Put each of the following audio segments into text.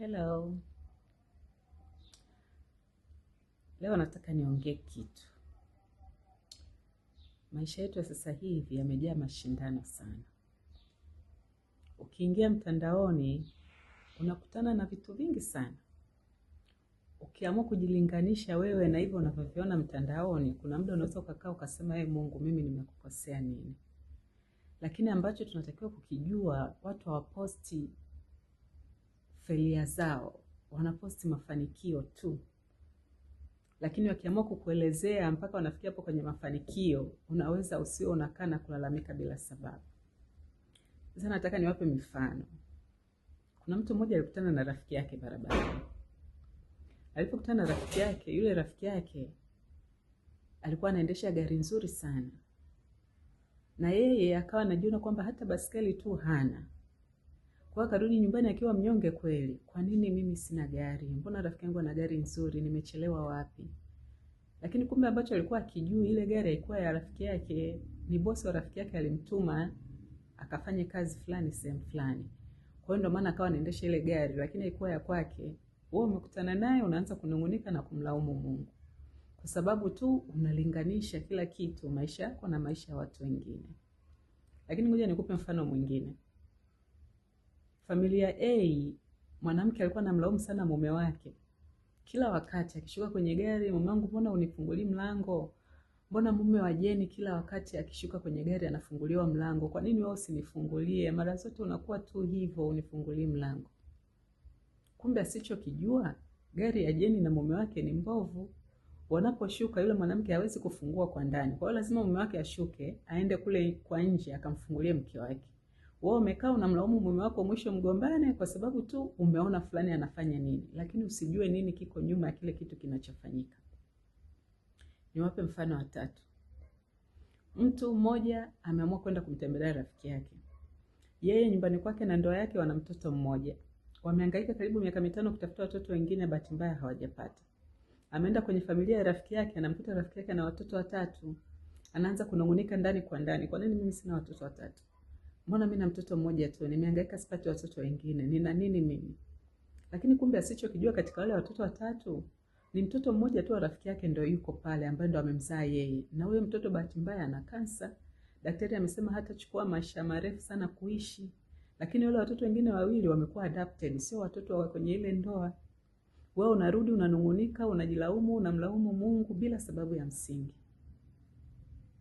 Hello, leo nataka niongee kitu. Maisha yetu ya sasa hivi yamejaa mashindano sana. Ukiingia mtandaoni, unakutana na vitu vingi sana. Ukiamua kujilinganisha wewe na hivyo unavyoviona mtandaoni, kuna muda unaweza ukakaa ukasema, Mungu, mimi nimekukosea nini? Lakini ambacho tunatakiwa kukijua, watu hawaposti failure zao, wanaposti mafanikio tu. Lakini wakiamua kukuelezea mpaka wanafikia hapo kwenye mafanikio, unaweza usio unakaa na kulalamika bila sababu. Sasa nataka niwape mifano. Kuna mtu mmoja alikutana na rafiki yake barabarani. Alipokutana na rafiki yake, yule rafiki yake alikuwa anaendesha gari nzuri sana. Na yeye akawa anajiona kwamba hata baskeli tu hana. Kwa akarudi nyumbani akiwa mnyonge kweli. Kwa nini mimi sina gari? Mbona rafiki yangu ana gari nzuri? Nimechelewa wapi? Lakini kumbe ambacho alikuwa akijua, ile gari haikuwa ya rafiki yake, ni bosi wa rafiki yake alimtuma akafanye kazi fulani sehemu fulani. Kwa hiyo ndio maana akawa anaendesha ile gari, lakini haikuwa ya kwake. Wewe umekutana naye unaanza kunungunika na kumlaumu Mungu. Kwa sababu tu unalinganisha kila kitu, maisha yako na maisha ya watu wengine. Lakini ngoja nikupe mfano mwingine. Familia A, mwanamke alikuwa anamlaumu sana mume wake. Kila wakati akishuka kwenye gari, mume wangu mbona unifungulii mlango? Mbona mume wa Jeni kila wakati akishuka kwenye gari anafunguliwa mlango? Kwa nini wewe usinifungulie? Mara zote unakuwa tu hivyo, unifungulii mlango. Kumbe asichokijua, gari ya Jeni na mume wake ni mbovu. Wanaposhuka yule mwanamke hawezi kufungua kwa ndani. Kwa hiyo lazima mume wake ashuke, aende kule kwa nje akamfungulie mke wake. Wewe umekaa unamlaumu mume wako, mwisho mgombane kwa sababu tu umeona fulani anafanya nini, lakini usijue nini kiko nyuma ya kile kitu kinachofanyika. Niwape mfano wa tatu. Mtu mmoja ameamua kwenda kumtembelea rafiki yake. Yeye nyumbani kwake na ndoa yake wana mtoto mmoja. Wamehangaika karibu miaka 5 kutafuta watoto wengine, bahati mbaya hawajapata. Ameenda kwenye familia ya rafiki yake, anamkuta rafiki yake na watoto 3. Anaanza kunungunika ndani kwa ndani. Kwa nini mimi sina watoto 3? Mbona mimi na mtoto mmoja tu? Nimehangaika sipati watoto wengine. Nina nini mimi? Lakini kumbe asichokijua katika wale watoto 3 ni mtoto mmoja tu wa rafiki yake ndio yuko pale, ambaye ndio amemzaa yeye. Na huyo mtoto bahati mbaya ana kansa. Daktari amesema hatachukua maisha marefu sana kuishi. Lakini wale watoto wengine 2 wamekuwa adopted, sio watoto wa kwenye ile ndoa. Wewe unarudi unanungunika, unajilaumu, unamlaumu Mungu bila sababu ya msingi.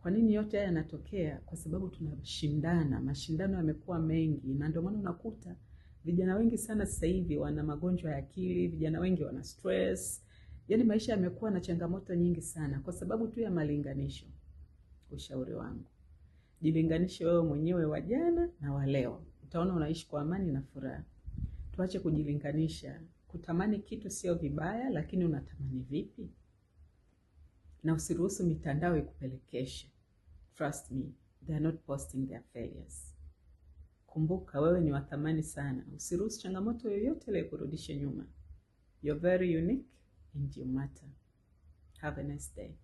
Kwa nini yote haya yanatokea? Kwa sababu tunashindana. Mashindano yamekuwa mengi, na ndio maana unakuta vijana wengi sana sasa hivi wana magonjwa ya akili, vijana wengi wana stress. Yaani maisha yamekuwa na changamoto nyingi sana kwa sababu tu ya malinganisho. Ushauri wangu, jilinganishe wewe mwenyewe wa jana na wa leo. Utaona unaishi kwa amani na furaha. Tuache kujilinganisha. Kutamani kitu sio vibaya, lakini unatamani vipi? Na usiruhusu mitandao ikupelekeshe. Trust me, they are not posting their failures. Kumbuka wewe ni wa thamani sana. Usiruhusu changamoto yoyote ile kurudishe nyuma. You're very unique and you matter. Have a nice day.